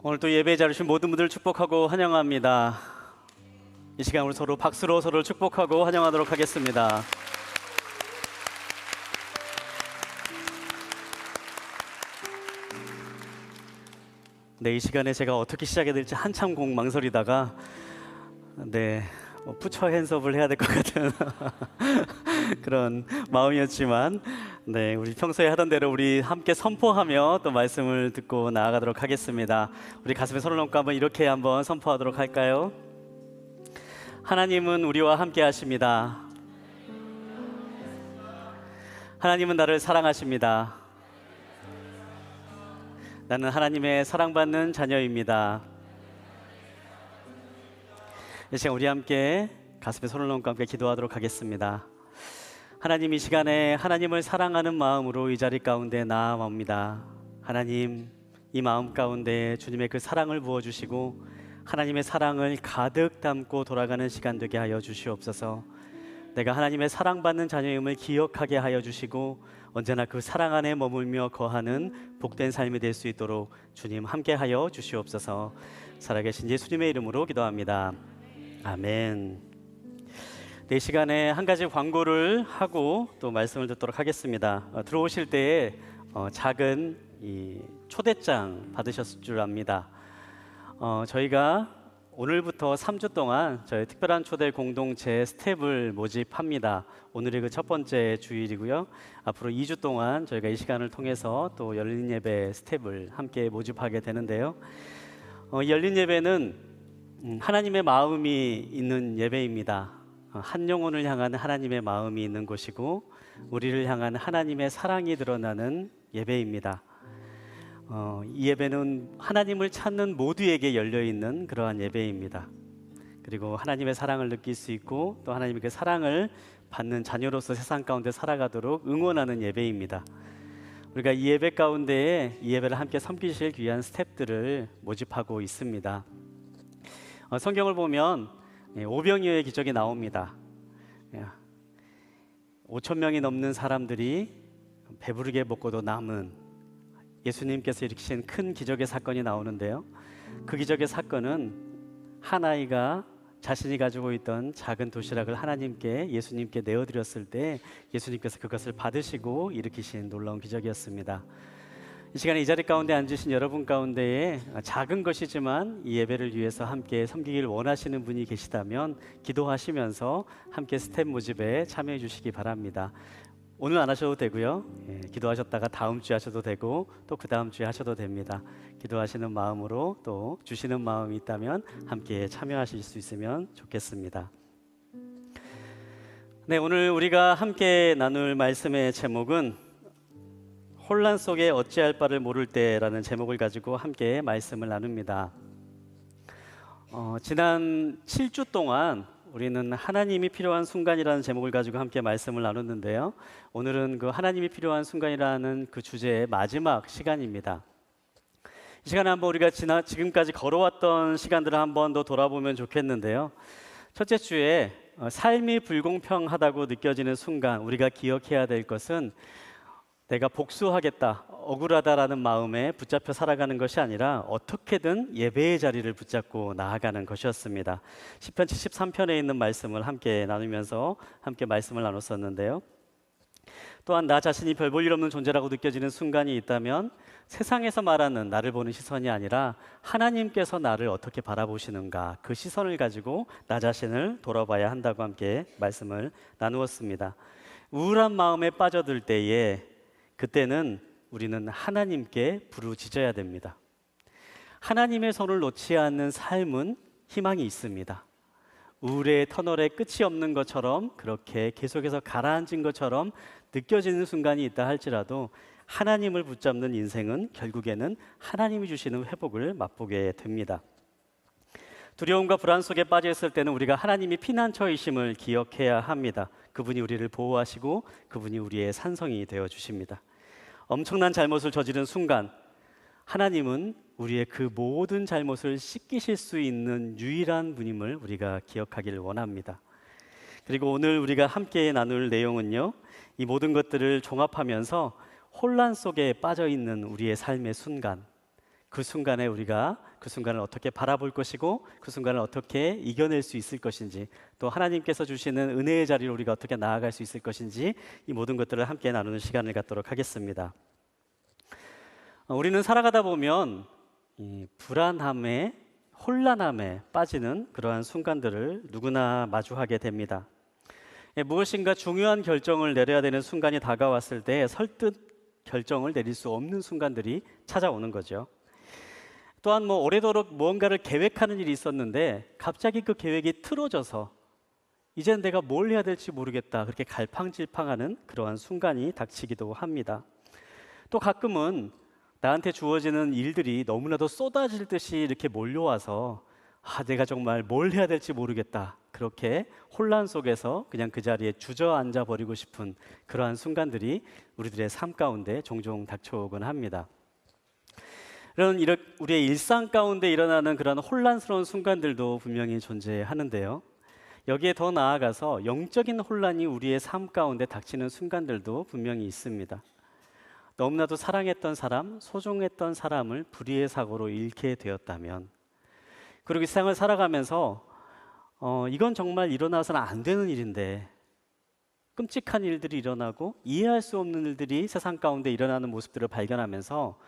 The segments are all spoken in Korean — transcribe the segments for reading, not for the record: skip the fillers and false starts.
오늘 또 예배에 자리신 모든 분들을 축복하고 환영합니다. 이 시간 우리 서로 박수로 서로를 축복하고 환영하도록 하겠습니다. 네, 이 시간에 제가 어떻게 시작해야 될지 한참 망설이다가 부처 핸섭을 해야 될 것 같은 그런 마음이었지만 우리 평소에 하던 대로 우리 함께 선포하며 또 말씀을 듣고 나아가도록 하겠습니다. 우리 가슴에 손을 얹고 한번 선포하도록 할까요? 하나님은 우리와 함께 하십니다. 하나님은 나를 사랑하십니다. 나는 하나님의 사랑받는 자녀입니다. 이 시간 우리 함께 가슴에 손을 얹고 함께 기도하도록 하겠습니다. 하나님, 이 시간에 하나님을 사랑하는 마음으로 이 자리 가운데 나아옵니다. 하나님, 이 마음 가운데 주님의 그 사랑을 부어주시고 하나님의 사랑을 가득 담고 돌아가는 시간 되게 하여 주시옵소서. 내가 하나님의 사랑받는 자녀임을 기억하게 하여 주시고 언제나 그 사랑 안에 머물며 거하는 복된 삶이 될 수 있도록 주님 함께 하여 주시옵소서. 살아계신 예수님의 이름으로 기도합니다. 아멘. 이 시간에 한 가지 광고를 하고 또 말씀을 듣도록 하겠습니다. 들어오실 때에 작은 이 초대장 받으셨을 줄 압니다. 저희가 오늘부터 3주 동안 저희 특별한 초대 공동체 스텝을 모집합니다. 오늘이 그 첫 번째 주일이고요. 앞으로 2주 동안 저희가 이 시간을 통해서 또 열린 예배 스텝을 함께 모집하게 되는데요. 열린 예배는 하나님의 마음이 있는 예배입니다. 한 영혼을 향한 하나님의 마음이 있는 곳이고 우리를 향한 하나님의 사랑이 드러나는 예배입니다. 이 예배는 하나님을 찾는 모두에게 열려있는 그러한 예배입니다. 그리고 하나님의 사랑을 느낄 수 있고 또 하나님의 그 사랑을 받는 자녀로서 세상 가운데 살아가도록 응원하는 예배입니다. 우리가 이 예배 가운데에 이 예배를 함께 섬기실 귀한 스태프들을 모집하고 있습니다. 성경을 보면 오병이어의 기적이 나옵니다. 5천 명이 넘는 사람들이 배부르게 먹고도 남은 예수님께서 일으키신 큰 기적의 사건이 나오는데요. 그 기적의 사건은 한 아이가 자신이 가지고 있던 작은 도시락을 예수님께 내어드렸을 때 예수님께서 그것을 받으시고 일으키신 놀라운 기적이었습니다. 이 시간에 이 자리 가운데 앉으신 여러분 가운데에 작은 것이지만 이 예배를 위해서 함께 섬기길 원하시는 분이 계시다면 기도하시면서 함께 스텝 모집에 참여해 주시기 바랍니다. 오늘 안 하셔도 되고요. 기도하셨다가 다음 주에 하셔도 되고 또 그 다음 주에 하셔도 됩니다. 기도하시는 마음으로 또 주시는 마음이 있다면 함께 참여하실 수 있으면 좋겠습니다. 오늘 우리가 함께 나눌 말씀의 제목은 혼란 속에 어찌할 바를 모를 때라는 제목을 가지고 함께 말씀을 나눕니다. 지난 7주 동안 우리는 하나님이 필요한 순간이라는 제목을 가지고 함께 말씀을 나눴는데요. 오늘은 그 하나님이 필요한 순간이라는 그 주제의 마지막 시간입니다. 이 시간에 한번 우리가 지금까지 걸어왔던 시간들을 한번 더 돌아보면 좋겠는데요. 첫째 주에 삶이 불공평하다고 느껴지는 순간 우리가 기억해야 될 것은 내가 복수하겠다, 억울하다라는 마음에 붙잡혀 살아가는 것이 아니라 어떻게든 예배의 자리를 붙잡고 나아가는 것이었습니다. 시편 73편에 있는 말씀을 함께 나누면서 함께 말씀을 나눴었는데요. 또한 나 자신이 별 볼 일 없는 존재라고 느껴지는 순간이 있다면 세상에서 말하는 나를 보는 시선이 아니라 하나님께서 나를 어떻게 바라보시는가, 그 시선을 가지고 나 자신을 돌아봐야 한다고 함께 말씀을 나누었습니다. 우울한 마음에 빠져들 때에 그때는 우리는 하나님께 부르짖어야 됩니다. 하나님의 손을 놓지 않는 삶은 희망이 있습니다. 우울의 터널에 끝이 없는 것처럼 그렇게 계속해서 가라앉은 것처럼 느껴지는 순간이 있다 할지라도 하나님을 붙잡는 인생은 결국에는 하나님이 주시는 회복을 맛보게 됩니다. 두려움과 불안 속에 빠져 있을 때는 우리가 하나님이 피난처이심을 기억해야 합니다. 그분이 우리를 보호하시고 그분이 우리의 산성이 되어 주십니다. 엄청난 잘못을 저지른 순간 하나님은 우리의 그 모든 잘못을 씻기실 수 있는 유일한 분임을 우리가 기억하기를 원합니다. 그리고 오늘 우리가 함께 나눌 내용은요, 이 모든 것들을 종합하면서 혼란 속에 빠져 있는 우리의 삶의 순간, 그 순간에 우리가 그 순간을 어떻게 바라볼 것이고 그 순간을 어떻게 이겨낼 수 있을 것인지, 또 하나님께서 주시는 은혜의 자리로 우리가 어떻게 나아갈 수 있을 것인지, 이 모든 것들을 함께 나누는 시간을 갖도록 하겠습니다. 우리는 살아가다 보면 이 불안함에, 혼란함에 빠지는 그러한 순간들을 누구나 마주하게 됩니다. 무엇인가 중요한 결정을 내려야 되는 순간이 다가왔을 때 설득 결정을 내릴 수 없는 순간들이 찾아오는 거죠. 또한 오래도록 무언가를 계획하는 일이 있었는데 갑자기 그 계획이 틀어져서 이젠 내가 뭘 해야 될지 모르겠다, 그렇게 갈팡질팡하는 그러한 순간이 닥치기도 합니다. 또 가끔은 나한테 주어지는 일들이 너무나도 쏟아질 듯이 이렇게 몰려와서 내가 정말 뭘 해야 될지 모르겠다, 그렇게 혼란 속에서 그냥 그 자리에 주저앉아 버리고 싶은 그러한 순간들이 우리들의 삶 가운데 종종 닥쳐오곤 합니다. 이런 우리의 일상 가운데 일어나는 그런 혼란스러운 순간들도 분명히 존재하는데요. 여기에 더 나아가서 영적인 혼란이 우리의 삶 가운데 닥치는 순간들도 분명히 있습니다. 너무나도 사랑했던 사람, 소중했던 사람을 불의의 사고로 잃게 되었다면, 그리고 이 세상을 살아가면서 이건 정말 일어나서는 안 되는 일인데, 끔찍한 일들이 일어나고 이해할 수 없는 일들이 세상 가운데 일어나는 모습들을 발견하면서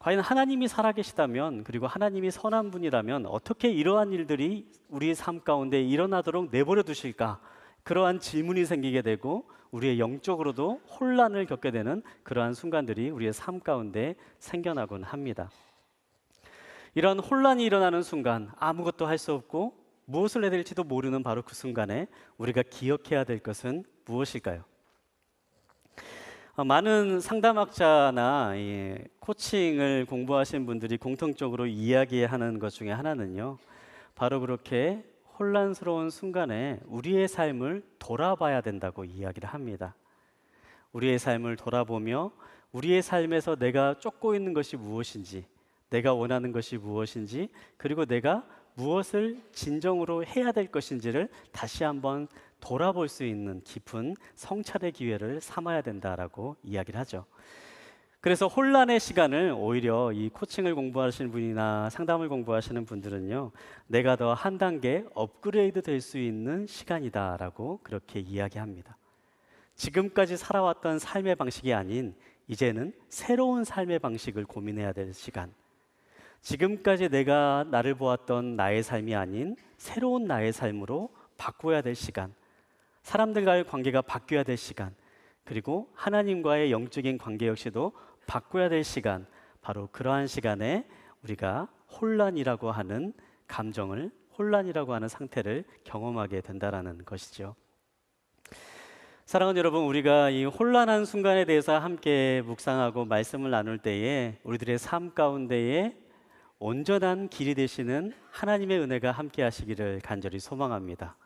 과연 하나님이 살아계시다면, 그리고 하나님이 선한 분이라면 어떻게 이러한 일들이 우리의 삶 가운데 일어나도록 내버려 두실까? 그러한 질문이 생기게 되고 우리의 영적으로도 혼란을 겪게 되는 그러한 순간들이 우리의 삶 가운데 생겨나곤 합니다. 이런 혼란이 일어나는 순간, 아무것도 할 수 없고 무엇을 해야 될지도 모르는 바로 그 순간에 우리가 기억해야 될 것은 무엇일까요? 많은 상담학자나 코칭을 공부하신 분들이 공통적으로 이야기하는 것 중에 하나는요, 바로 그렇게 혼란스러운 순간에 우리의 삶을 돌아봐야 된다고 이야기를 합니다. 우리의 삶을 돌아보며 우리의 삶에서 내가 쫓고 있는 것이 무엇인지, 내가 원하는 것이 무엇인지, 그리고 내가 무엇을 진정으로 해야 될 것인지를 다시 한번 돌아볼 수 있는 깊은 성찰의 기회를 삼아야 된다라고 이야기를 하죠. 그래서 혼란의 시간을 오히려 이 코칭을 공부하시는 분이나 상담을 공부하시는 분들은요, 내가 더 한 단계 업그레이드 될 수 있는 시간이다라고 그렇게 이야기합니다. 지금까지 살아왔던 삶의 방식이 아닌 이제는 새로운 삶의 방식을 고민해야 될 시간, 지금까지 내가 나를 보았던 나의 삶이 아닌 새로운 나의 삶으로 바꿔야 될 시간, 사람들과의 관계가 바뀌어야 될 시간, 그리고 하나님과의 영적인 관계 역시도 바꿔야 될 시간, 바로 그러한 시간에 우리가 혼란이라고 하는 감정을, 혼란이라고 하는 상태를 경험하게 된다라는 것이죠. 사랑하는 여러분, 우리가 이 혼란한 순간에 대해서 함께 묵상하고 말씀을 나눌 때에 우리들의 삶 가운데에 온전한 길이 되시는 하나님의 은혜가 함께 하시기를 간절히 소망합니다.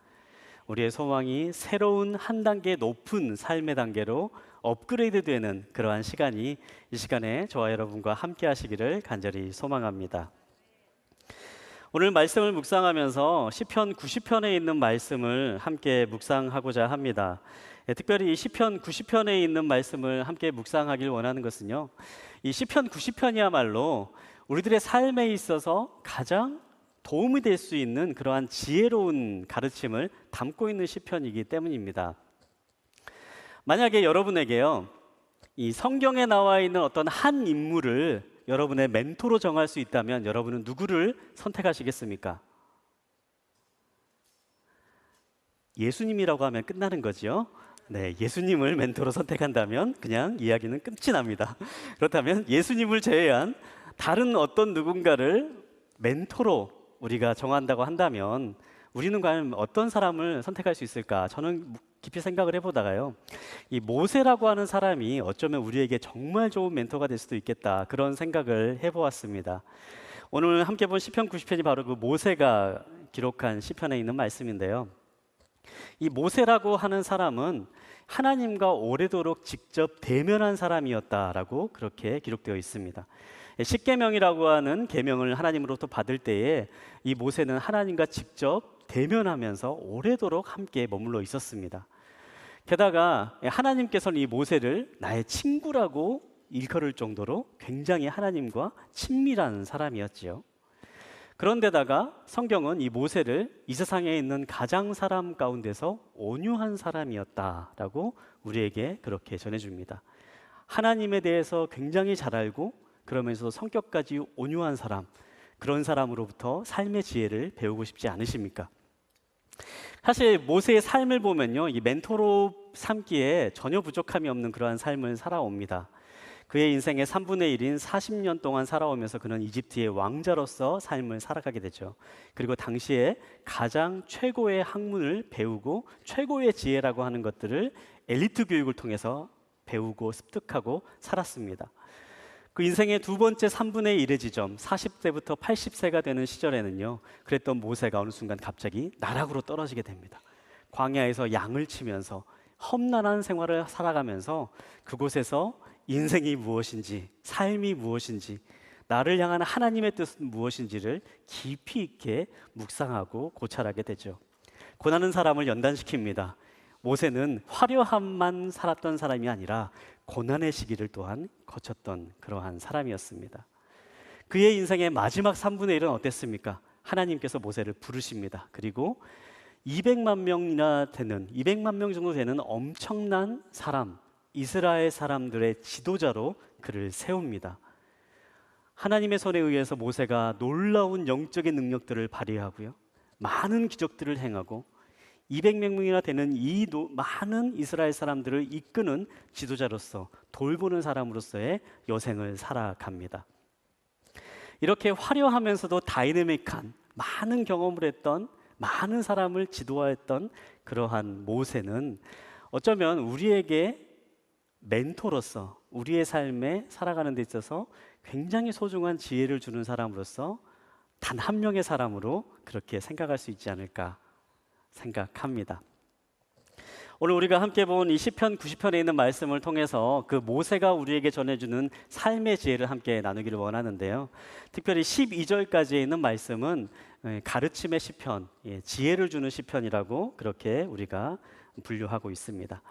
우리의 소망이 새로운 한 단계 높은 삶의 단계로 업그레이드 되는 그러한 시간이 이 시간에 저와 여러분과 함께 하시기를 간절히 소망합니다. 오늘 말씀을 묵상하면서 시편 90편에 있는 말씀을 함께 묵상하고자 합니다. 특별히 이 시편 90편에 있는 말씀을 함께 묵상하길 원하는 것은요, 이 시편 90편이야말로 우리들의 삶에 있어서 가장 도움이 될 수 있는 그러한 지혜로운 가르침을 담고 있는 시편이기 때문입니다. 만약에 여러분에게요, 이 성경에 나와 있는 어떤 한 인물을 여러분의 멘토로 정할 수 있다면 여러분은 누구를 선택하시겠습니까? 예수님이라고 하면 끝나는 거죠. 네, 예수님을 멘토로 선택한다면 그냥 이야기는 끝이 납니다. 그렇다면 예수님을 제외한 다른 어떤 누군가를 멘토로 우리가 정한다고 한다면 우리는 과연 어떤 사람을 선택할 수 있을까? 저는 깊이 생각을 해보다가요, 이 모세라고 하는 사람이 어쩌면 우리에게 정말 좋은 멘토가 될 수도 있겠다, 그런 생각을 해보았습니다. 오늘 함께 본 시편 90편이 바로 그 모세가 기록한 시편에 있는 말씀인데요, 이 모세라고 하는 사람은 하나님과 오래도록 직접 대면한 사람이었다라고 그렇게 기록되어 있습니다. 십계명이라고 하는 계명을 하나님으로부터 받을 때에 이 모세는 하나님과 직접 대면하면서 오래도록 함께 머물러 있었습니다. 게다가 하나님께서는 이 모세를 나의 친구라고 일컬을 정도로 굉장히 하나님과 친밀한 사람이었지요. 그런데다가 성경은 이 모세를 이 세상에 있는 가장 사람 가운데서 온유한 사람이었다라고 우리에게 그렇게 전해줍니다. 하나님에 대해서 굉장히 잘 알고 그러면서 성격까지 온유한 사람, 그런 사람으로부터 삶의 지혜를 배우고 싶지 않으십니까? 사실 모세의 삶을 보면요, 이 멘토로 삼기에 전혀 부족함이 없는 그러한 삶을 살아옵니다. 그의 인생의 3분의 1인 40년 동안 살아오면서 그는 이집트의 왕자로서 삶을 살아가게 되죠. 그리고 당시에 가장 최고의 학문을 배우고 최고의 지혜라고 하는 것들을 엘리트 교육을 통해서 배우고 습득하고 살았습니다. 그 인생의 두 번째 3분의 1의 지점, 40세부터 80세가 되는 시절에는요, 그랬던 모세가 어느 순간 갑자기 나락으로 떨어지게 됩니다. 광야에서 양을 치면서 험난한 생활을 살아가면서 그곳에서 인생이 무엇인지, 삶이 무엇인지, 나를 향한 하나님의 뜻은 무엇인지를 깊이 있게 묵상하고 고찰하게 되죠. 고난은 사람을 연단시킵니다. 모세는 화려함만 살았던 사람이 아니라 고난의 시기를 또한 거쳤던 그러한 사람이었습니다. 그의 인생의 마지막 3분의 1은 어땠습니까? 하나님께서 모세를 부르십니다. 그리고 200만 명 정도 되는 엄청난 사람, 이스라엘 사람들의 지도자로 그를 세웁니다. 하나님의 손에 의해서 모세가 놀라운 영적인 능력들을 발휘하고요, 많은 기적들을 행하고 200명이나 되는 이 많은 이스라엘 사람들을 이끄는 지도자로서, 돌보는 사람으로서의 여생을 살아갑니다. 이렇게 화려하면서도 다이내믹한 많은 경험을 했던, 많은 사람을 지도했던 그러한 모세는 어쩌면 우리에게 멘토로서 우리의 삶에 살아가는 데 있어서 굉장히 소중한 지혜를 주는 사람으로서 단 한 명의 사람으로 그렇게 생각할 수 있지 않을까 생각합니다. 오늘 우리가 함께 본 이 시편 90편에 있는 말씀을 통해서 그 모세가 우리에게 전해주는 삶의 지혜를 함께 나누기를 원하는데요. 특별히 12절까지에 있는 말씀은 가르침의 시편, 지혜를 주는 시편이라고 그렇게 우리가 분류하고 있습니다.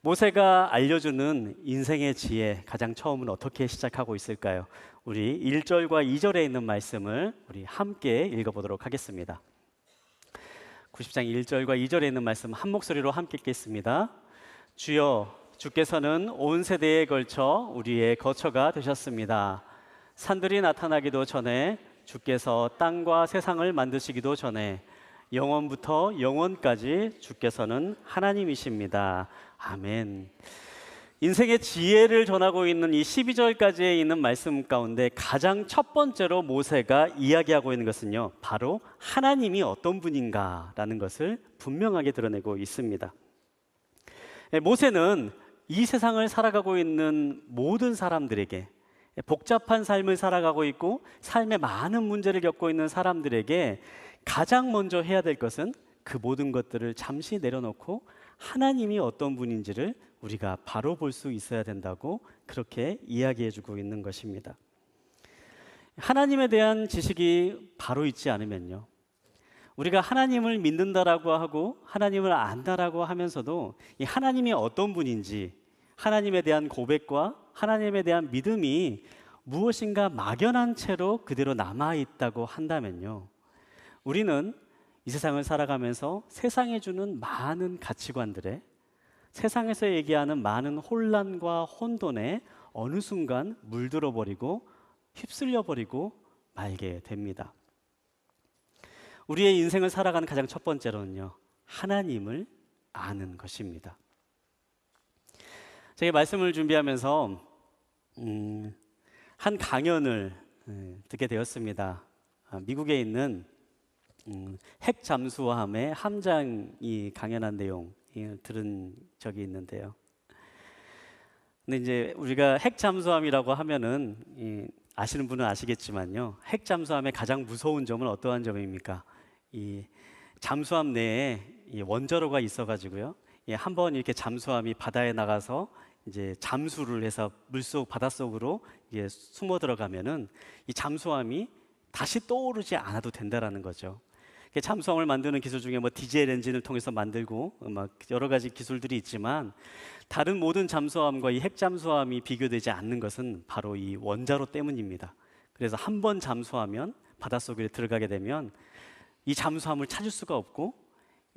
모세가 알려주는 인생의 지혜, 가장 처음은 어떻게 시작하고 있을까요? 우리 1절과 2절에 있는 말씀을 우리 함께 읽어보도록 하겠습니다. 90장 1절과 2절에 있는 말씀 한 목소리로 함께 읽겠습니다. 주여, 주께서는 온 세대에 걸쳐 우리의 거처가 되셨습니다. 산들이 나타나기도 전에, 주께서 땅과 세상을 만드시기도 전에, 영원부터 영원까지 주께서는 하나님이십니다. 아멘. 인생의 지혜를 전하고 있는 이 12절까지에 있는 말씀 가운데 가장 첫 번째로 모세가 이야기하고 있는 것은요, 바로 하나님이 어떤 분인가라는 것을 분명하게 드러내고 있습니다. 모세는 이 세상을 살아가고 있는 모든 사람들에게, 복잡한 삶을 살아가고 있고 삶에 많은 문제를 겪고 있는 사람들에게 가장 먼저 해야 될 것은 그 모든 것들을 잠시 내려놓고 하나님이 어떤 분인지를 우리가 바로 볼 수 있어야 된다고 그렇게 이야기해주고 있는 것입니다. 하나님에 대한 지식이 바로 있지 않으면요, 우리가 하나님을 믿는다라고 하고 하나님을 안다라고 하면서도 이 하나님이 어떤 분인지, 하나님에 대한 고백과 하나님에 대한 믿음이 무엇인가 막연한 채로 그대로 남아있다고 한다면요, 우리는 이 세상을 살아가면서 세상에 주는 많은 가치관들에, 세상에서 얘기하는 많은 혼란과 혼돈에 어느 순간 물들어 버리고 휩쓸려 버리고 말게 됩니다. 우리의 인생을 살아가는 가장 첫 번째로는요, 하나님을 아는 것입니다. 제가 말씀을 준비하면서 한 강연을 듣게 되었습니다. 미국에 있는 핵 잠수함의 함장이 강연한 내용 들은 적이 있는데요. 근데 이제 우리가 핵 잠수함이라고 하면은 아시는 분은 아시겠지만요, 핵 잠수함의 가장 무서운 점은 어떠한 점입니까? 이 잠수함 내에 이 원자로가 있어가지고요, 한번 이렇게 잠수함이 바다에 나가서 이제 잠수를 해서 물속 바닷속으로 이게 숨어 들어가면은 이 잠수함이 다시 떠오르지 않아도 된다라는 거죠. 잠수함을 만드는 기술 중에 뭐 디젤 엔진을 통해서 만들고 막 여러 가지 기술들이 있지만 다른 모든 잠수함과 이 핵잠수함이 비교되지 않는 것은 바로 이 원자로 때문입니다. 그래서 한 번 잠수하면 바닷속에 들어가게 되면 이 잠수함을 찾을 수가 없고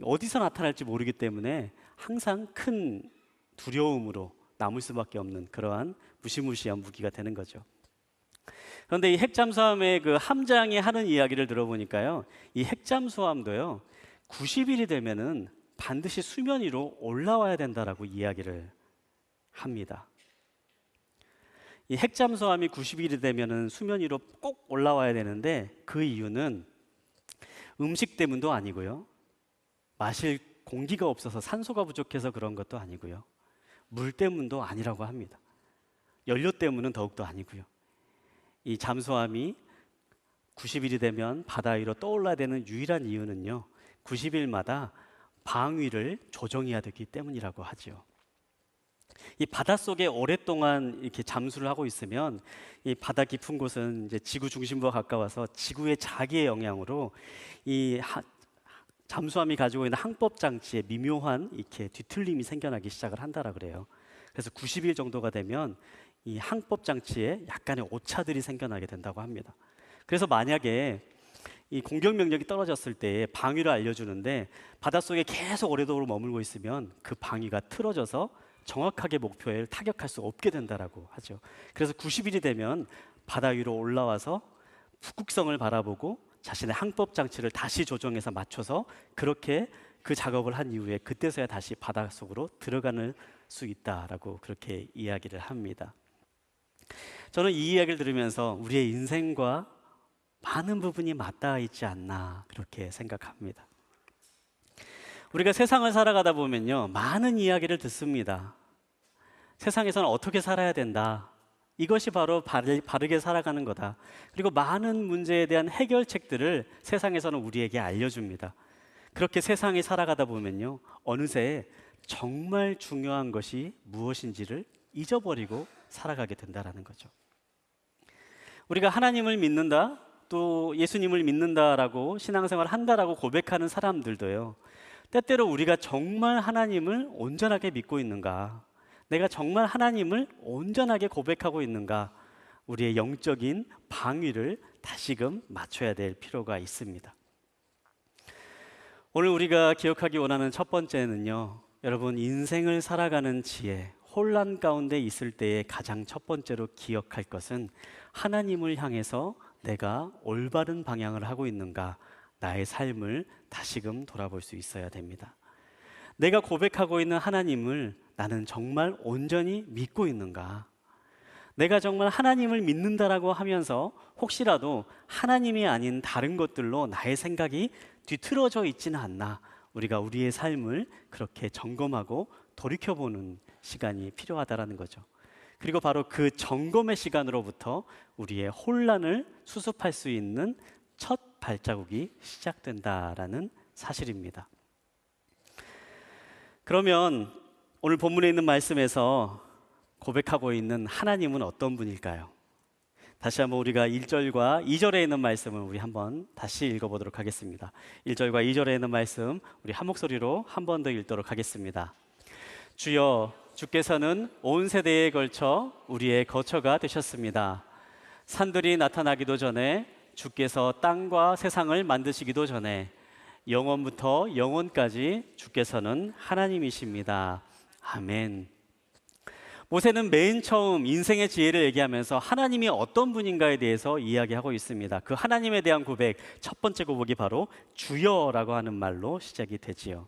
어디서 나타날지 모르기 때문에 항상 큰 두려움으로 남을 수밖에 없는 그러한 무시무시한 무기가 되는 거죠. 그런데 이 핵잠수함의 그 함장이 하는 이야기를 들어보니까요, 이 핵잠수함도요 90일이 되면은 반드시 수면 위로 올라와야 된다라고 이야기를 합니다. 이 핵잠수함이 90일이 되면은 수면 위로 꼭 올라와야 되는데 그 이유는 음식 때문도 아니고요, 마실 공기가 없어서 산소가 부족해서 그런 것도 아니고요, 물 때문도 아니라고 합니다. 연료 때문은 더욱도 아니고요. 이 잠수함이 90일이 되면 바다 위로 떠올라야 되는 유일한 이유는요, 90일마다 방위를 조정해야 되기 때문이라고 하죠. 이 바닷속에 오랫동안 이렇게 잠수를 하고 있으면 이 바다 깊은 곳은 이제 지구 중심부와 가까워서 지구의 자기의 영향으로 이 잠수함이 가지고 있는 항법 장치에 미묘한 이렇게 뒤틀림이 생겨나기 시작을 한다라 그래요. 그래서 90일 정도가 되면 이 항법 장치에 약간의 오차들이 생겨나게 된다고 합니다. 그래서 만약에 이 공격 명령이 떨어졌을 때 방위를 알려주는데 바닷속에 계속 오래도록 머물고 있으면 그 방위가 틀어져서 정확하게 목표에 타격할 수 없게 된다라고 하죠. 그래서 90일이 되면 바다 위로 올라와서 북극성을 바라보고 자신의 항법 장치를 다시 조정해서 맞춰서 그렇게 그 작업을 한 이후에 그때서야 다시 바닷속으로 들어가는 수 있다라고 그렇게 이야기를 합니다. 저는 이 이야기를 들으면서 우리의 인생과 많은 부분이 맞닿아 있지 않나 그렇게 생각합니다. 우리가 세상을 살아가다 보면요, 많은 이야기를 듣습니다. 세상에서는 어떻게 살아야 된다, 이것이 바로 바르게 살아가는 거다. 그리고 많은 문제에 대한 해결책들을 세상에서는 우리에게 알려줍니다. 그렇게 세상에 살아가다 보면요, 어느새 정말 중요한 것이 무엇인지를 잊어버리고 살아가게 된다는 거죠. 우리가 하나님을 믿는다, 또 예수님을 믿는다라고 신앙생활을 한다라고 고백하는 사람들도요, 때때로 우리가 정말 하나님을 온전하게 믿고 있는가, 내가 정말 하나님을 온전하게 고백하고 있는가, 우리의 영적인 방위를 다시금 맞춰야 될 필요가 있습니다. 오늘 우리가 기억하기 원하는 첫 번째는요, 여러분, 인생을 살아가는 지혜, 혼란 가운데 있을 때에 가장 첫 번째로 기억할 것은 하나님을 향해서 내가 올바른 방향을 하고 있는가, 나의 삶을 다시금 돌아볼 수 있어야 됩니다. 내가 고백하고 있는 하나님을 나는 정말 온전히 믿고 있는가? 내가 정말 하나님을 믿는다라고 하면서 혹시라도 하나님이 아닌 다른 것들로 나의 생각이 뒤틀어져 있지는 않나? 우리가 우리의 삶을 그렇게 점검하고 돌이켜보는 시간이 필요하다라는 거죠. 그리고 바로 그 점검의 시간으로부터 우리의 혼란을 수습할 수 있는 첫 발자국이 시작된다라는 사실입니다. 그러면 오늘 본문에 있는 말씀에서 고백하고 있는 하나님은 어떤 분일까요? 다시 한번 우리가 1절과 2절에 있는 말씀을 우리 한번 다시 읽어보도록 하겠습니다. 1절과 2절에 있는 말씀 우리 한 목소리로 한 번 더 읽도록 하겠습니다. 주여, 주께서는 온 세대에 걸쳐 우리의 거처가 되셨습니다. 산들이 나타나기도 전에, 주께서 땅과 세상을 만드시기도 전에, 영원부터 영원까지 주께서는 하나님이십니다. 아멘. 모세는 맨 처음 인생의 지혜를 얘기하면서 하나님이 어떤 분인가에 대해서 이야기하고 있습니다. 그 하나님에 대한 고백, 첫 번째 고백이 바로 주여라고 하는 말로 시작이 되지요.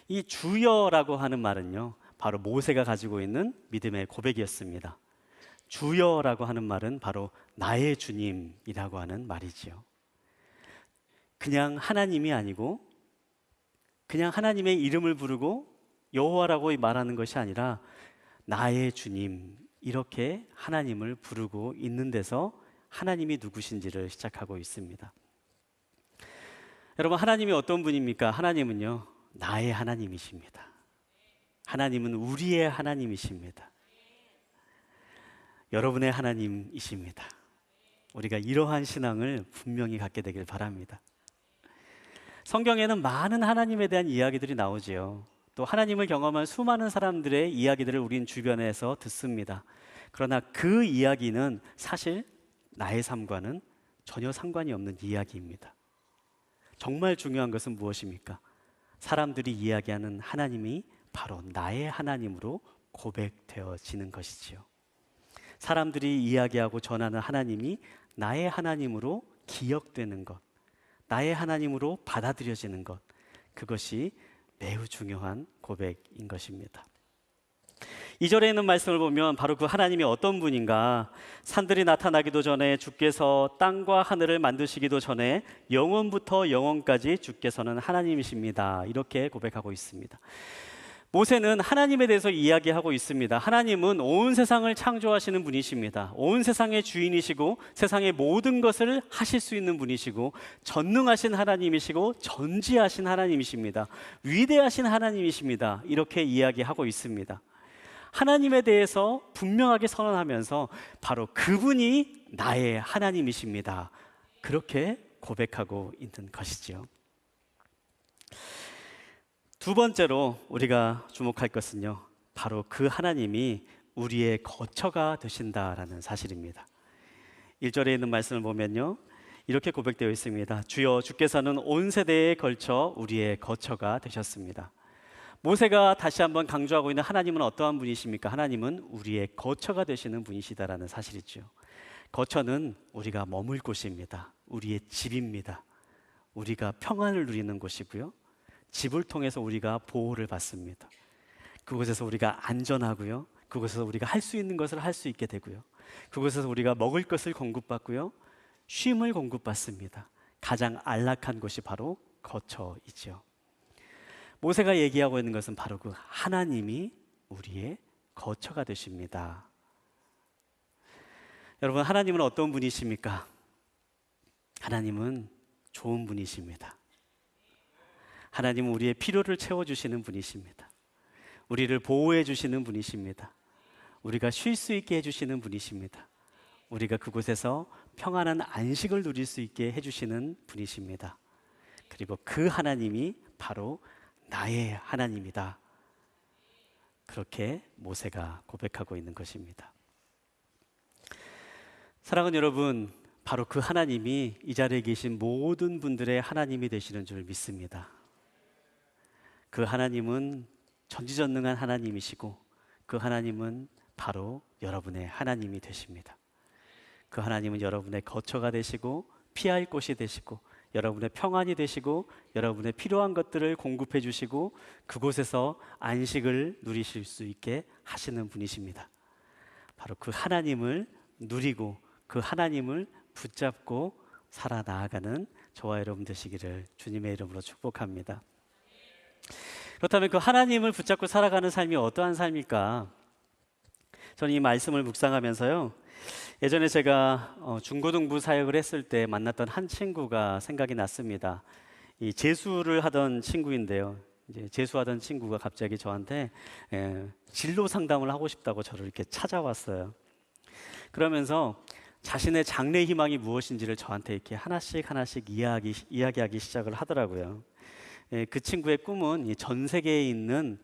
이 주여라고 하는 말은요, 바로 모세가 가지고 있는 믿음의 고백이었습니다. 주여라고 하는 말은 바로 나의 주님이라고 하는 말이지요. 그냥 하나님이 아니고 그냥 하나님의 이름을 부르고 여호와라고 말하는 것이 아니라 나의 주님, 이렇게 하나님을 부르고 있는 데서 하나님이 누구신지를 시작하고 있습니다. 여러분, 하나님이 어떤 분입니까? 하나님은요, 나의 하나님이십니다. 하나님은 우리의 하나님이십니다. 여러분의 하나님이십니다. 우리가 이러한 신앙을 분명히 갖게 되길 바랍니다. 성경에는 많은 하나님에 대한 이야기들이 나오지요. 또 하나님을 경험한 수많은 사람들의 이야기들을 우린 주변에서 듣습니다. 그러나 그 이야기는 사실 나의 삶과는 전혀 상관이 없는 이야기입니다. 정말 중요한 것은 무엇입니까? 사람들이 이야기하는 하나님이 바로 나의 하나님으로 고백되어지는 것이지요. 사람들이 이야기하고 전하는 하나님이 나의 하나님으로 기억되는 것, 나의 하나님으로 받아들여지는 것, 그것이 매우 중요한 고백인 것입니다. 2절에 있는 말씀을 보면 바로 그 하나님이 어떤 분인가, 산들이 나타나기도 전에 주께서 땅과 하늘을 만드시기도 전에 영원부터 영원까지 주께서는 하나님이십니다. 이렇게 고백하고 있습니다. 모세는 하나님에 대해서 이야기하고 있습니다. 하나님은 온 세상을 창조하시는 분이십니다. 온 세상의 주인이시고 세상의 모든 것을 하실 수 있는 분이시고 전능하신 하나님이시고 전지하신 하나님이십니다. 위대하신 하나님이십니다. 이렇게 이야기하고 있습니다. 하나님에 대해서 분명하게 선언하면서 바로 그분이 나의 하나님이십니다. 그렇게 고백하고 있는 것이지요. 두 번째로 우리가 주목할 것은요, 바로 그 하나님이 우리의 거처가 되신다라는 사실입니다. 1절에 있는 말씀을 보면요, 이렇게 고백되어 있습니다. 주여 주께서는 온 세대에 걸쳐 우리의 거처가 되셨습니다. 모세가 다시 한번 강조하고 있는 하나님은 어떠한 분이십니까? 하나님은 우리의 거처가 되시는 분이시다라는 사실이죠. 거처는 우리가 머물 곳입니다. 우리의 집입니다. 우리가 평안을 누리는 곳이고요, 집을 통해서 우리가 보호를 받습니다. 그곳에서 우리가 안전하고요, 그곳에서 우리가 할 수 있는 것을 할 수 있게 되고요, 그곳에서 우리가 먹을 것을 공급받고요, 쉼을 공급받습니다. 가장 안락한 곳이 바로 거처이지요. 모세가 얘기하고 있는 것은 바로 그 하나님이 우리의 거처가 되십니다. 여러분, 하나님은 어떤 분이십니까? 하나님은 좋은 분이십니다. 하나님은 우리의 필요를 채워주시는 분이십니다. 우리를 보호해 주시는 분이십니다. 우리가 쉴 수 있게 해주시는 분이십니다. 우리가 그곳에서 평안한 안식을 누릴 수 있게 해주시는 분이십니다. 그리고 그 하나님이 바로 나의 하나님이다. 그렇게 모세가 고백하고 있는 것입니다. 사랑하는 여러분, 바로 그 하나님이 이 자리에 계신 모든 분들의 하나님이 되시는 줄 믿습니다. 그 하나님은 전지전능한 하나님이시고 그 하나님은 바로 여러분의 하나님이 되십니다. 그 하나님은 여러분의 거처가 되시고 피할 곳이 되시고 여러분의 평안이 되시고 여러분의 필요한 것들을 공급해 주시고 그곳에서 안식을 누리실 수 있게 하시는 분이십니다. 바로 그 하나님을 누리고 그 하나님을 붙잡고 살아나가는 저와 여러분 되시기를 주님의 이름으로 축복합니다. 그렇다면 그 하나님을 붙잡고 살아가는 삶이 어떠한 삶일까? 저는 이 말씀을 묵상하면서요, 예전에 제가 중고등부 사역을 했을 때 만났던 한 친구가 생각이 났습니다. 이 재수를 하던 친구인데요, 이제 재수하던 친구가 갑자기 저한테 진로 상담을 하고 싶다고 저를 이렇게 찾아왔어요. 그러면서 자신의 장래 희망이 무엇인지를 저한테 이렇게 하나씩 이야기하기 시작을 하더라고요. 그 친구의 꿈은 전 세계에 있는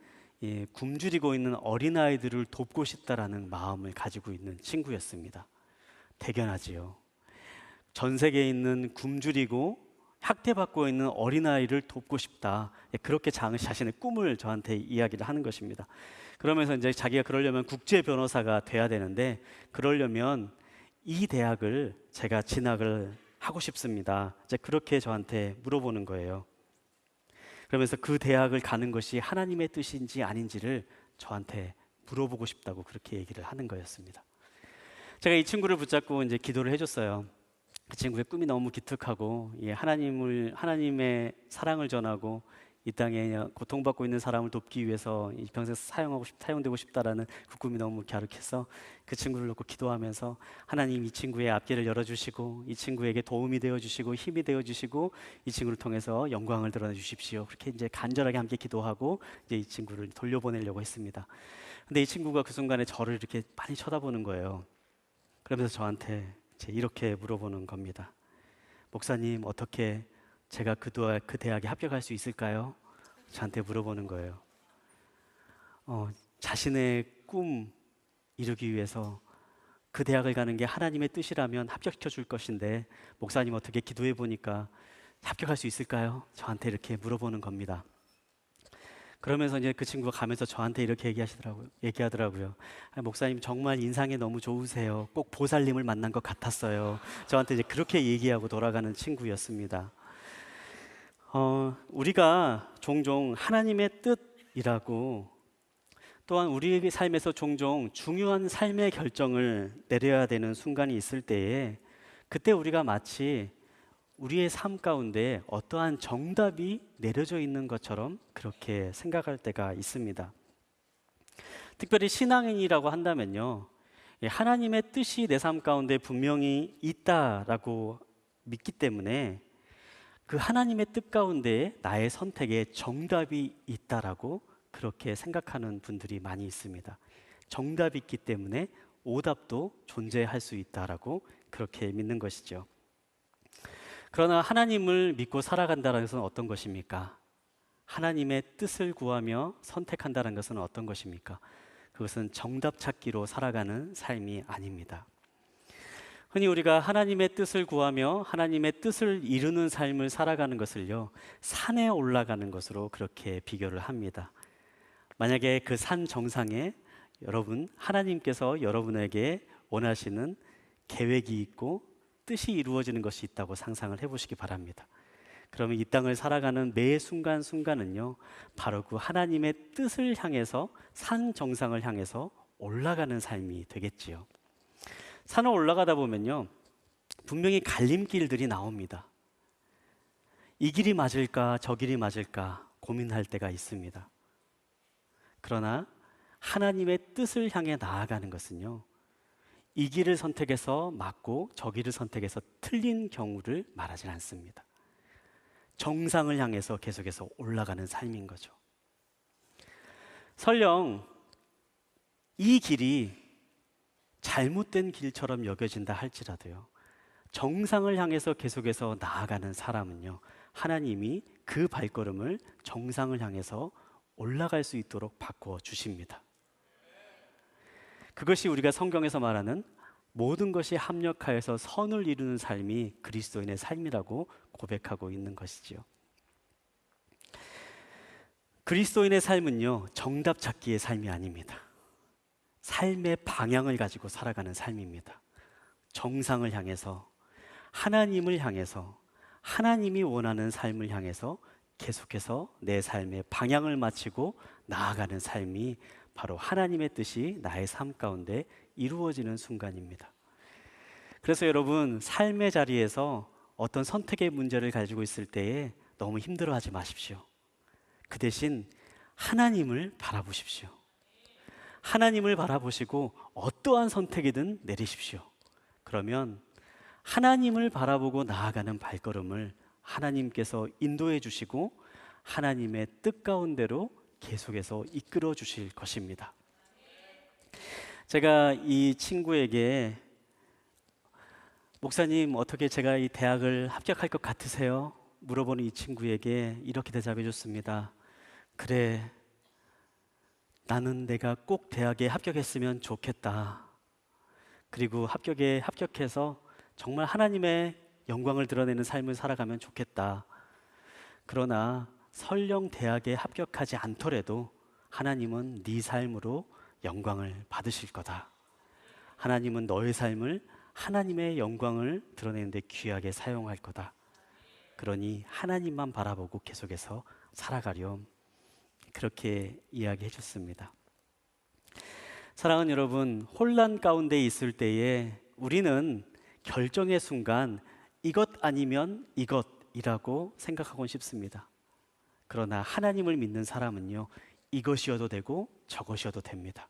굶주리고 있는 어린아이들을 돕고 싶다라는 마음을 가지고 있는 친구였습니다. 대견하지요. 전 세계에 있는 굶주리고 학대받고 있는 어린아이를 돕고 싶다. 그렇게 자신의 꿈을 저한테 이야기를 하는 것입니다. 그러면서 이제 자기가 그러려면 국제 변호사가 돼야 되는데 그러려면 이 대학을 제가 진학을 하고 싶습니다. 이제 그렇게 저한테 물어보는 거예요. 그러면서 그 대학을 가는 것이 하나님의 뜻인지 아닌지를 저한테 물어보고 싶다고 그렇게 얘기를 하는 거였습니다. 제가 이 친구를 붙잡고 이제 기도를 해줬어요. 그 친구의 꿈이 너무 기특하고 하나님의 사랑을 전하고 이 땅에 고통받고 있는 사람을 돕기 위해서 평생 사용되고 싶다라는 그 꿈이 너무 갸륵해서 그 친구를 놓고 기도하면서 하나님 이 친구의 앞길을 열어주시고 이 친구에게 도움이 되어주시고 힘이 되어주시고 이 친구를 통해서 영광을 드러내주십시오. 그렇게 이제 간절하게 함께 기도하고 이제 이 친구를 돌려보내려고 했습니다. 근데 이 친구가 그 순간에 저를 이렇게 많이 쳐다보는 거예요. 그러면서 저한테 이제 이렇게 물어보는 겁니다. 목사님, 어떻게 제가 그 대학에 합격할 수 있을까요? 저한테 물어보는 거예요. 자신의 꿈 이루기 위해서 그 대학을 가는 게 하나님의 뜻이라면 합격시켜 줄 것인데 목사님 어떻게 기도해 보니까 합격할 수 있을까요? 저한테 이렇게 물어보는 겁니다. 그러면서 이제 그 친구가 가면서 저한테 이렇게 얘기하더라고요. 목사님 정말 인상이 너무 좋으세요. 꼭 보살님을 만난 것 같았어요. 저한테 이제 그렇게 얘기하고 돌아가는 친구였습니다. 우리가 종종 하나님의 뜻이라고 또한 우리의 삶에서 종종 중요한 삶의 결정을 내려야 되는 순간이 있을 때에 그때 우리가 마치 우리의 삶 가운데 어떠한 정답이 내려져 있는 것처럼 그렇게 생각할 때가 있습니다. 특별히 신앙인이라고 한다면요, 하나님의 뜻이 내 삶 가운데 분명히 있다라고 믿기 때문에 그 하나님의 뜻 가운데 나의 선택에 정답이 있다라고 그렇게 생각하는 분들이 많이 있습니다. 정답이 있기 때문에 오답도 존재할 수 있다라고 그렇게 믿는 것이죠. 그러나 하나님을 믿고 살아간다는 것은 어떤 것입니까? 하나님의 뜻을 구하며 선택한다는 것은 어떤 것입니까? 그것은 정답 찾기로 살아가는 삶이 아닙니다. 흔히 우리가 하나님의 뜻을 구하며 하나님의 뜻을 이루는 삶을 살아가는 것을요, 산에 올라가는 것으로 그렇게 비교를 합니다. 만약에 그 산 정상에 하나님께서 여러분에게 원하시는 계획이 있고 뜻이 이루어지는 것이 있다고 상상을 해보시기 바랍니다. 그러면 이 땅을 살아가는 매 순간순간은요, 바로 그 하나님의 뜻을 향해서 산 정상을 향해서 올라가는 삶이 되겠지요. 산을 올라가다 보면요, 분명히 갈림길들이 나옵니다. 이 길이 맞을까 저 길이 맞을까 고민할 때가 있습니다. 그러나 하나님의 뜻을 향해 나아가는 것은요, 이 길을 선택해서 맞고 저 길을 선택해서 틀린 경우를 말하지 않습니다. 정상을 향해서 계속해서 올라가는 삶인 거죠. 설령 이 길이 잘못된 길처럼 여겨진다 할지라도요, 정상을 향해서 계속해서 나아가는 사람은요, 하나님이 그 발걸음을 정상을 향해서 올라갈 수 있도록 바꿔 주십니다. 그것이 우리가 성경에서 말하는 모든 것이 합력하여서 선을 이루는 삶이 그리스도인의 삶이라고 고백하고 있는 것이지요. 그리스도인의 삶은요, 정답 찾기의 삶이 아닙니다. 삶의 방향을 가지고 살아가는 삶입니다. 정상을 향해서, 하나님을 향해서, 하나님이 원하는 삶을 향해서 계속해서 내 삶의 방향을 맞추고 나아가는 삶이 바로 하나님의 뜻이 나의 삶 가운데 이루어지는 순간입니다. 그래서 여러분, 삶의 자리에서 어떤 선택의 문제를 가지고 있을 때에 너무 힘들어하지 마십시오. 그 대신 하나님을 바라보십시오. 하나님을 바라보시고 어떠한 선택이든 내리십시오. 그러면 하나님을 바라보고 나아가는 발걸음을 하나님께서 인도해 주시고 하나님의 뜻 가운데로 계속해서 이끌어 주실 것입니다. 제가 이 친구에게 목사님 어떻게 제가 이 대학을 합격할 것 같으세요? 물어보는 이 친구에게 이렇게 대답해 줬습니다. 그래, 나는 내가 꼭 대학에 합격했으면 좋겠다. 그리고 합격해서 정말 하나님의 영광을 드러내는 삶을 살아가면 좋겠다. 그러나 설령 대학에 합격하지 않더라도 하나님은 네 삶으로 영광을 받으실 거다. 하나님은 너의 삶을 하나님의 영광을 드러내는 데 귀하게 사용할 거다. 그러니 하나님만 바라보고 계속해서 살아가렴. 그렇게 이야기해 줬습니다. 사랑하는 여러분, 혼란 가운데 있을 때에 우리는 결정의 순간 이것 아니면 이것이라고 생각하곤 쉽습니다. 그러나 하나님을 믿는 사람은요, 이것이어도 되고 저것이어도 됩니다.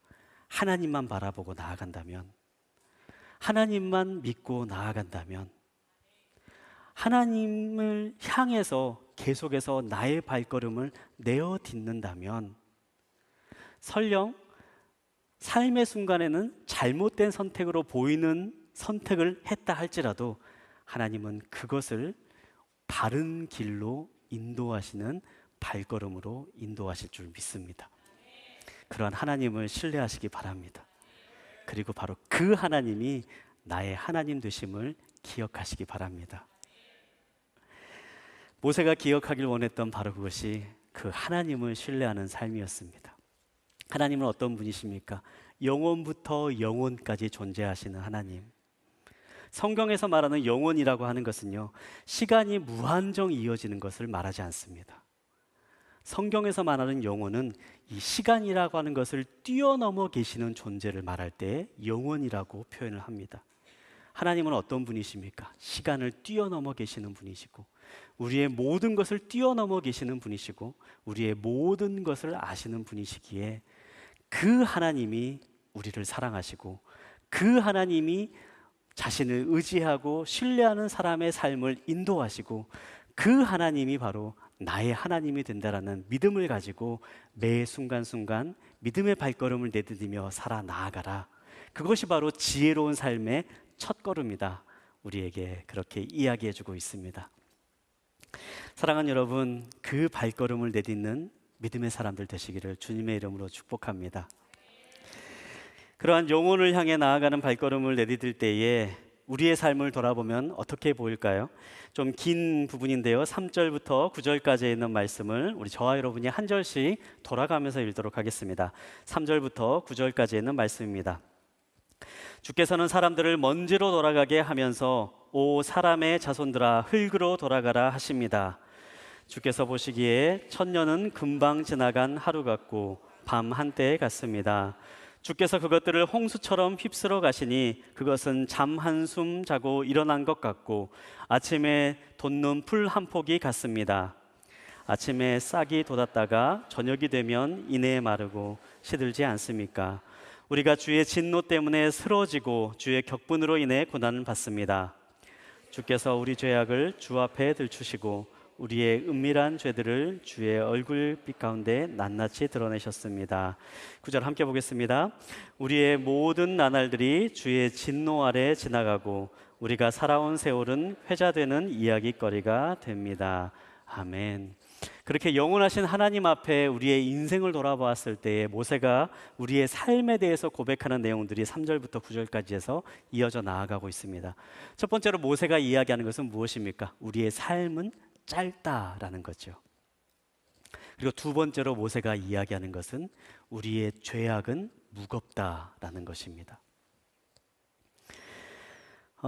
하나님만 바라보고 나아간다면, 하나님만 믿고 나아간다면, 하나님을 향해서 계속해서 나의 발걸음을 내어 딛는다면, 설령 삶의 순간에는 잘못된 선택으로 보이는 선택을 했다 할지라도 하나님은 그것을 바른 길로 인도하시는 발걸음으로 인도하실 줄 믿습니다. 그러한 하나님을 신뢰하시기 바랍니다. 그리고 바로 그 하나님이 나의 하나님 되심을 기억하시기 바랍니다. 모세가 기억하길 원했던 바로 그것이 그 하나님을 신뢰하는 삶이었습니다. 하나님은 어떤 분이십니까? 영원부터 영원까지 존재하시는 하나님. 성경에서 말하는 영원이라고 하는 것은요, 시간이 무한정 이어지는 것을 말하지 않습니다. 성경에서 말하는 영원은 이 시간이라고 하는 것을 뛰어넘어 계시는 존재를 말할 때 영원이라고 표현을 합니다. 하나님은 어떤 분이십니까? 시간을 뛰어넘어 계시는 분이시고, 우리의 모든 것을 뛰어넘어 계시는 분이시고, 우리의 모든 것을 아시는 분이시기에 그 하나님이 우리를 사랑하시고, 그 하나님이 자신을 의지하고 신뢰하는 사람의 삶을 인도하시고, 그 하나님이 바로 나의 하나님이 된다라는 믿음을 가지고 매 순간순간 믿음의 발걸음을 내디디며 살아 나아가라. 그것이 바로 지혜로운 삶의 첫걸음이다. 우리에게 그렇게 이야기해주고 있습니다. 사랑하는 여러분, 그 발걸음을 내딛는 믿음의 사람들 되시기를 주님의 이름으로 축복합니다. 그러한 영혼을 향해 나아가는 발걸음을 내디딜 때에 우리의 삶을 돌아보면 어떻게 보일까요? 좀 긴 부분인데요, 3절부터 9절까지 있는 말씀을 우리 저와 여러분이 한 절씩 돌아가면서 읽도록 하겠습니다. 3절부터 9절까지 있는 말씀입니다. 주께서는 사람들을 먼지로 돌아가게 하면서 오 사람의 자손들아 흙으로 돌아가라 하십니다. 주께서 보시기에 천년은 금방 지나간 하루 같고 밤 한때 같습니다. 주께서 그것들을 홍수처럼 휩쓸어 가시니 그것은 잠 한숨 자고 일어난 것 같고 아침에 돋는 풀 한 폭이 같습니다. 아침에 싹이 돋았다가 저녁이 되면 이내에 마르고 시들지 않습니까? 우리가 주의 진노 때문에 쓰러지고 주의 격분으로 인해 고난을 받습니다. 주께서 우리 죄악을 주 앞에 들추시고 우리의 은밀한 죄들을 주의 얼굴빛 가운데 낱낱이 드러내셨습니다. 9절 함께 보겠습니다. 우리의 모든 나날들이 주의 진노 아래 지나가고 우리가 살아온 세월은 회자되는 이야기거리가 됩니다. 아멘. 그렇게 영원하신 하나님 앞에 우리의 인생을 돌아보았을 때에 모세가 우리의 삶에 대해서 고백하는 내용들이 3절부터 9절까지 해서 이어져 나아가고 있습니다. 첫 번째로 모세가 이야기하는 것은 무엇입니까? 우리의 삶은 짧다라는 거죠. 그리고 두 번째로 모세가 이야기하는 것은 우리의 죄악은 무겁다라는 것입니다.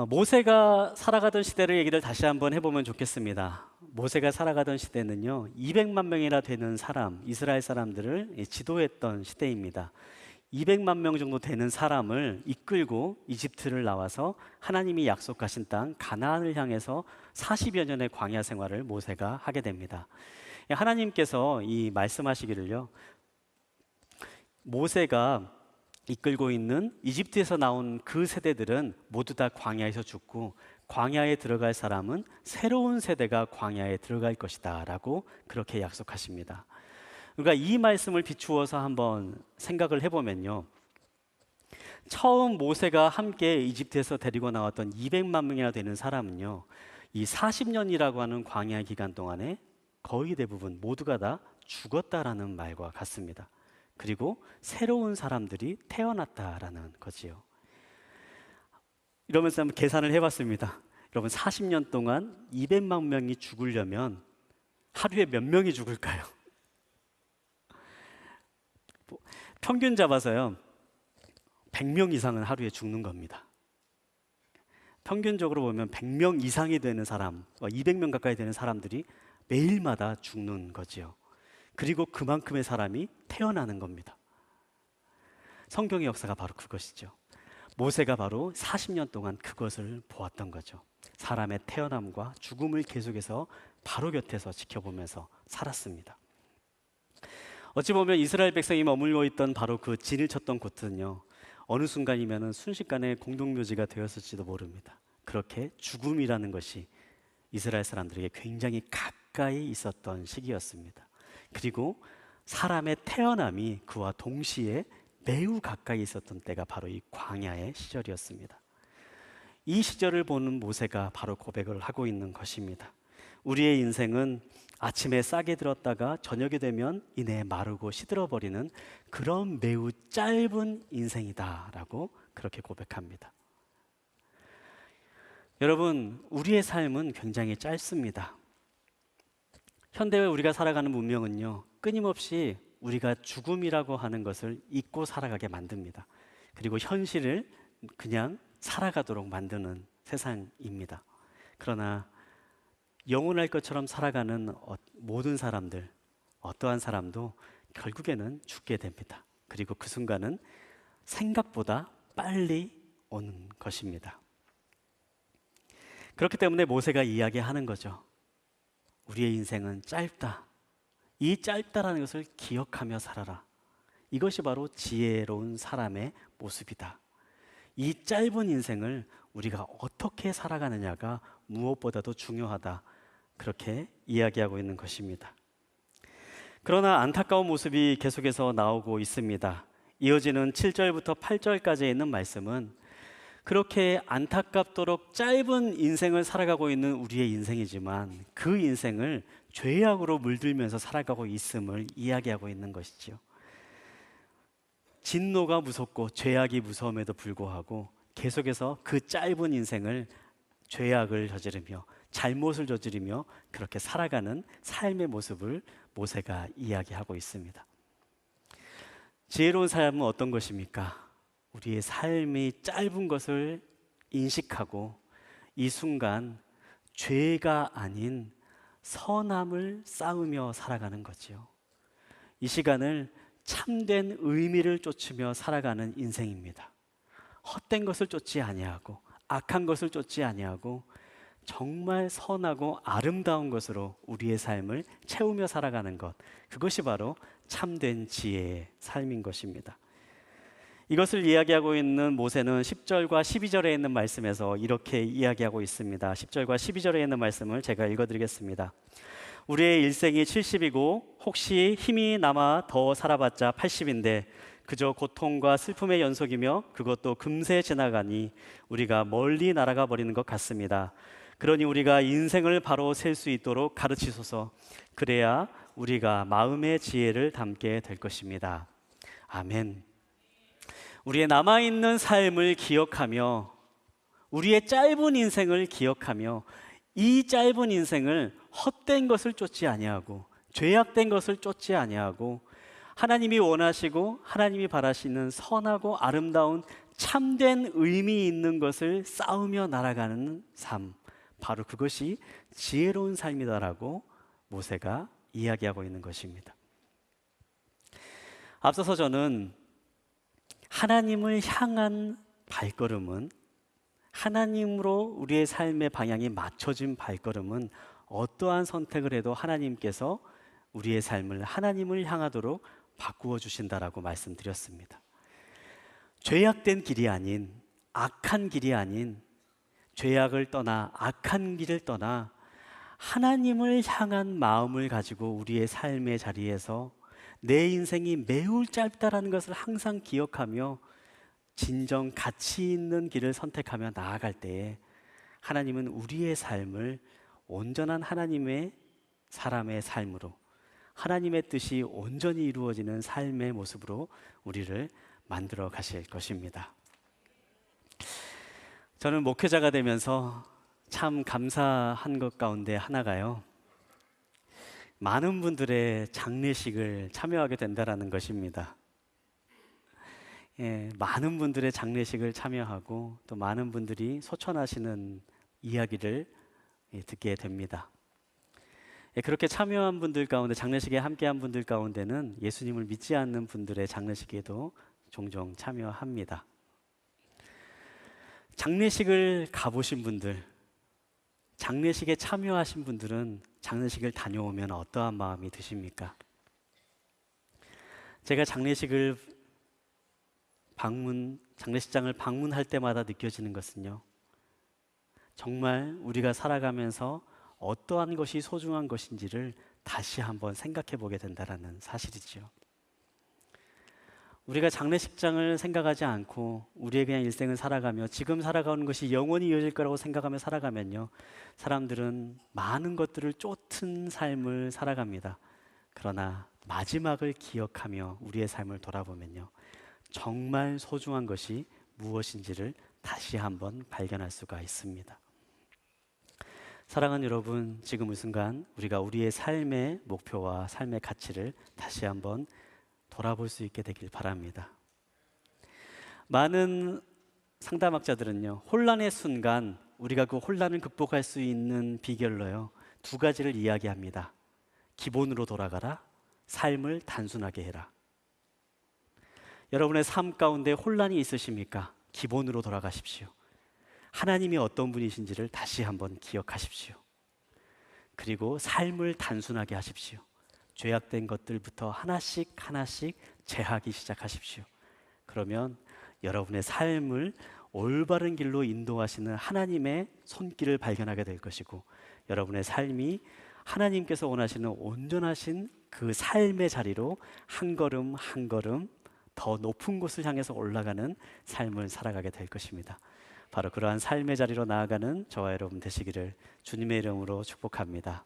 모세가 살아가던 시대를 얘기를 다시 한번 해보면 좋겠습니다. 모세가 살아가던 시대는요, 200만 명이나 되는 사람, 이스라엘 사람들을 지도했던 시대입니다. 200만 명 정도 되는 사람을 이끌고 이집트를 나와서 하나님이 약속하신 땅 가나안을 향해서 40여 년의 광야 생활을 모세가 하게 됩니다. 하나님께서 이 말씀하시기를요, 모세가 이끌고 있는 이집트에서 나온 그 세대들은 모두 다 광야에서 죽고 광야에 들어갈 사람은 새로운 세대가 광야에 들어갈 것이다 라고 그렇게 약속하십니다. 그러니까 이 말씀을 비추어서 한번 생각을 해보면요, 처음 모세가 함께 이집트에서 데리고 나왔던 200만 명이나 되는 사람은요, 이 40년이라고 하는 광야 기간 동안에 거의 대부분 모두가 다 죽었다라는 말과 같습니다. 그리고 새로운 사람들이 태어났다라는 거지요. 이러면서 한번 계산을 해봤습니다. 여러분, 40년 동안 200만 명이 죽으려면 하루에 몇 명이 죽을까요? 평균 잡아서요, 100명 이상은 하루에 죽는 겁니다. 평균적으로 보면 100명 이상이 되는 사람, 200명 가까이 되는 사람들이 매일마다 죽는 거지요. 그리고 그만큼의 사람이 태어나는 겁니다. 성경의 역사가 바로 그것이죠. 모세가 바로 40년 동안 그것을 보았던 거죠. 사람의 태어남과 죽음을 계속해서 바로 곁에서 지켜보면서 살았습니다. 어찌 보면 이스라엘 백성이 머물러 있던 바로 그 진을 쳤던 곳은요, 어느 순간이면 순식간에 공동묘지가 되었을지도 모릅니다. 그렇게 죽음이라는 것이 이스라엘 사람들에게 굉장히 가까이 있었던 시기였습니다. 그리고 사람의 태어남이 그와 동시에 매우 가까이 있었던 때가 바로 이 광야의 시절이었습니다. 이 시절을 보는 모세가 바로 고백을 하고 있는 것입니다. 우리의 인생은 아침에 싹이 들었다가 저녁이 되면 이내 마르고 시들어버리는 그런 매우 짧은 인생이다라고 그렇게 고백합니다. 여러분, 우리의 삶은 굉장히 짧습니다. 현대에 우리가 살아가는 문명은요, 끊임없이 우리가 죽음이라고 하는 것을 잊고 살아가게 만듭니다. 그리고 현실을 그냥 살아가도록 만드는 세상입니다. 그러나 영원할 것처럼 살아가는 모든 사람들, 어떠한 사람도 결국에는 죽게 됩니다. 그리고 그 순간은 생각보다 빨리 오는 것입니다. 그렇기 때문에 모세가 이야기하는 거죠. 우리의 인생은 짧다. 이 짧다라는 것을 기억하며 살아라. 이것이 바로 지혜로운 사람의 모습이다. 이 짧은 인생을 우리가 어떻게 살아가느냐가 무엇보다도 중요하다. 그렇게 이야기하고 있는 것입니다. 그러나 안타까운 모습이 계속해서 나오고 있습니다. 이어지는 7절부터 8절까지 있는 말씀은 그렇게 안타깝도록 짧은 인생을 살아가고 있는 우리의 인생이지만 그 인생을 죄악으로 물들면서 살아가고 있음을 이야기하고 있는 것이지요. 진노가 무섭고 죄악이 무서움에도 불구하고 계속해서 그 짧은 인생을 죄악을 저지르며 잘못을 저지르며 그렇게 살아가는 삶의 모습을 모세가 이야기하고 있습니다. 지혜로운 삶은 어떤 것입니까? 우리의 삶이 짧은 것을 인식하고 이 순간 죄가 아닌 선함을 쌓으며 살아가는 거지요. 이 시간을 참된 의미를 쫓으며 살아가는 인생입니다. 헛된 것을 쫓지 아니하고 악한 것을 쫓지 아니하고 정말 선하고 아름다운 것으로 우리의 삶을 채우며 살아가는 것, 그것이 바로 참된 지혜의 삶인 것입니다. 이것을 이야기하고 있는 모세는 10절과 12절에 있는 말씀에서 이렇게 이야기하고 있습니다. 10절과 12절에 있는 말씀을 제가 읽어드리겠습니다. 우리의 일생이 70이고 혹시 힘이 남아 더 살아봤자 80인데 그저 고통과 슬픔의 연속이며 그것도 금세 지나가니 우리가 멀리 날아가 버리는 것 같습니다. 그러니 우리가 인생을 바로 셀 수 있도록 가르치소서. 그래야 우리가 마음의 지혜를 담게 될 것입니다. 아멘. 우리의 남아있는 삶을 기억하며 우리의 짧은 인생을 기억하며 이 짧은 인생을 헛된 것을 쫓지 아니하고 죄악된 것을 쫓지 아니하고 하나님이 원하시고 하나님이 바라시는 선하고 아름다운 참된 의미 있는 것을 쌓으며 날아가는 삶, 바로 그것이 지혜로운 삶이다라고 모세가 이야기하고 있는 것입니다. 앞서서 저는 하나님을 향한 발걸음은, 하나님으로 우리의 삶의 방향이 맞춰진 발걸음은 어떠한 선택을 해도 하나님께서 우리의 삶을 하나님을 향하도록 바꾸어 주신다라고 말씀드렸습니다. 죄악된 길이 아닌, 악한 길이 아닌, 죄악을 떠나 악한 길을 떠나 하나님을 향한 마음을 가지고 우리의 삶의 자리에서 내 인생이 매우 짧다라는 것을 항상 기억하며 진정 가치 있는 길을 선택하며 나아갈 때에 하나님은 우리의 삶을 온전한 하나님의 사람의 삶으로, 하나님의 뜻이 온전히 이루어지는 삶의 모습으로 우리를 만들어 가실 것입니다. 저는 목회자가 되면서 참 감사한 것 가운데 하나가요, 많은 분들의 장례식을 참여하게 된다는 것입니다. 많은 분들의 장례식을 참여하고 또 많은 분들이 소천하시는 이야기를 듣게 됩니다. 그렇게 참여한 분들 가운데, 장례식에 함께한 분들 가운데는 예수님을 믿지 않는 분들의 장례식에도 종종 참여합니다. 장례식을 가보신 분들, 장례식에 참여하신 분들은 장례식을 다녀오면 어떠한 마음이 드십니까? 제가 장례식장을 방문할 때마다 느껴지는 것은요, 정말 우리가 살아가면서 어떠한 것이 소중한 것인지를 다시 한번 생각해 보게 된다는 사실이지요. 우리가 장례식장을 생각하지 않고 우리의 그냥 일생을 살아가며 지금 살아가는 것이 영원히 이어질 거라고 생각하며 살아가면요, 사람들은 많은 것들을 쫓은 삶을 살아갑니다. 그러나 마지막을 기억하며 우리의 삶을 돌아보면요, 정말 소중한 것이 무엇인지를 다시 한번 발견할 수가 있습니다. 사랑하는 여러분, 지금 이 순간 우리가 우리의 삶의 목표와 삶의 가치를 다시 한번 돌아볼 수 있게 되길 바랍니다. 많은 상담학자들은요, 혼란의 순간 우리가 그 혼란을 극복할 수 있는 비결로요, 두 가지를 이야기합니다. 기본으로 돌아가라, 삶을 단순하게 해라. 여러분의 삶 가운데 혼란이 있으십니까? 기본으로 돌아가십시오. 하나님이 어떤 분이신지를 다시 한번 기억하십시오. 그리고 삶을 단순하게 하십시오. 죄악된 것들부터 하나씩 하나씩 제하기 시작하십시오. 그러면 여러분의 삶을 올바른 길로 인도하시는 하나님의 손길을 발견하게 될 것이고, 여러분의 삶이 하나님께서 원하시는 온전하신 그 삶의 자리로 한 걸음 한 걸음 더 높은 곳을 향해서 올라가는 삶을 살아가게 될 것입니다. 바로 그러한 삶의 자리로 나아가는 저와 여러분 되시기를 주님의 이름으로 축복합니다.